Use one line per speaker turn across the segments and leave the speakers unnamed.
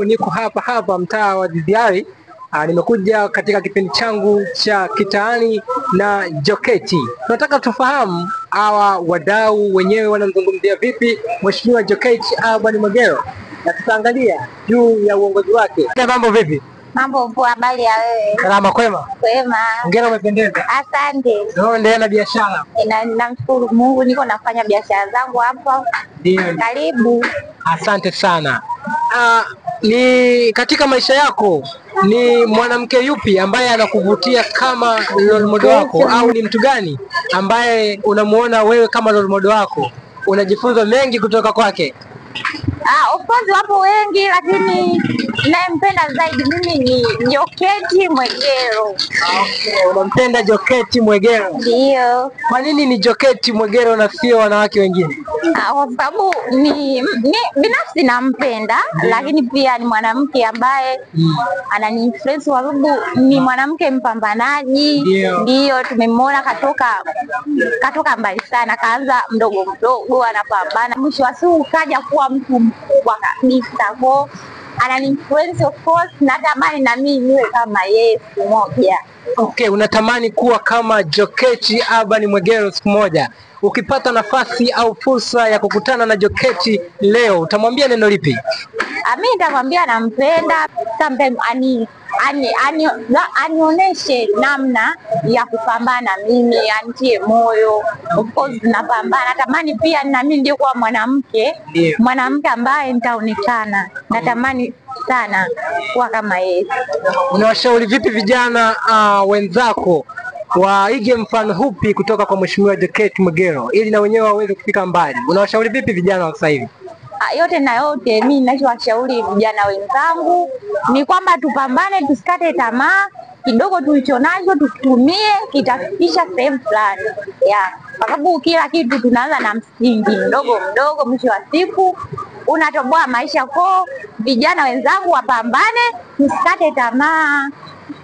Niko hapa mtaa wa DDR. Nimekuja katika kipindi changu cha Kitaani na Joketi. Tunataka tufahamu hawa wadau wenyewe wanamzungumzia vipi Mheshimiwa Joketi Alban Mwegelo, na tutaangalia juu ya uongozi wake. Mambo vipi?
Mambo poa, habari ya wewe?
Salama kwema?
Kwema.
Hongera, umependeza.
Asante.
Ndio, endelea na biashara.
Namshukuru Mungu, niko nafanya biashara zangu hapa.
Ndio.
Karibu.
Asante sana. Ni katika maisha yako ni mwanamke yupi ambaye anakuvutia kama role model wako, au ni mtu gani ambaye unamuona wewe kama role model wako, unajifunza mengi kutoka kwake?
Of course wapo wengi, lakini ninayempenda zaidi mimi ni Joketi Mwegelo.
Okay, unampenda Joketi Mwegelo?
Ndio.
Kwa nini ni Joketi Mwegelo na sio wanawake wengine?
Kwa sababu ni binafsi nampenda, lakini pia ni mwanamke ambaye anani influence, kwa sababu ni mwanamke mpambanaji. Ndio tumemwona katoka mbali sana, kaanza mdogo mdogo anapambana, mwisho wa siku kaja kuwa mtu mkubwa kabisa. Kwa anani influence of course, natamani na mimi niwe kama yeye siku moja.
Okay, unatamani kuwa kama Joketi Alban Mwegelo siku moja. Ukipata nafasi au fursa ya kukutana na Joketi leo, utamwambia neno lipi?
Mimi nitamwambia nampenda, sometimes anioneshe namna ya kupambana mimi, anitie moyo. Of course napambana, natamani pia na mimi ndio kuwa mwanamke ambaye nitaonekana. Natamani sana kuwa kama yeye.
Unawashauri vipi vijana wenzako waige mfano upi kutoka kwa Mheshimiwa Joketi Mwegelo ili na wenyewe waweze kufika mbali? Unawashauri vipi vijana wa sasa hivi?
Yote na yote, mimi ninachowashauri vijana wenzangu ni kwamba tupambane, tusikate tamaa. Kidogo tulichonacho tutumie, kitafikisha sehemu fulani. Kwa sababu kila kitu tunaanza na msingi mdogo mdogo, mwisho wa siku unatoboa maisha. Kwa vijana wenzangu wapambane, tusikate tamaa.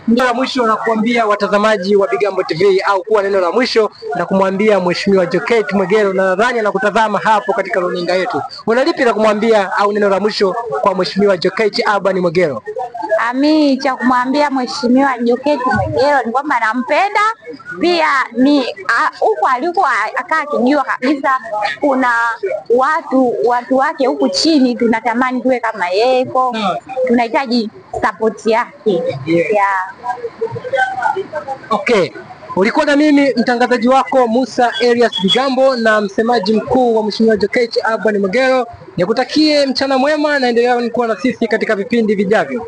Neno la mwisho na kuambia watazamaji wa Bigambo TV, au kuwa neno la mwisho na kumwambia Mheshimiwa Joketi Mwegelo, na nadhani anakutazama hapo katika runinga yetu, unalipi la kumwambia au neno la mwisho kwa Mheshimiwa Joketi Alban Mwegelo?
Mimi cha kumwambia Mheshimiwa Joketi Mwegelo ni kwamba nampenda, pia ni huko aliko akaa akijua kabisa kuna watu wake huku chini tunatamani tuwe kama yeye, tunahitaji support yake.
Okay, ulikuwa na mimi mtangazaji wako Musa Elias Bigambo na msemaji mkuu wa Mheshimiwa Joketi Alban Mwegelo. Nikutakie mchana mwema na endelea kuwa na sisi katika vipindi vijavyo.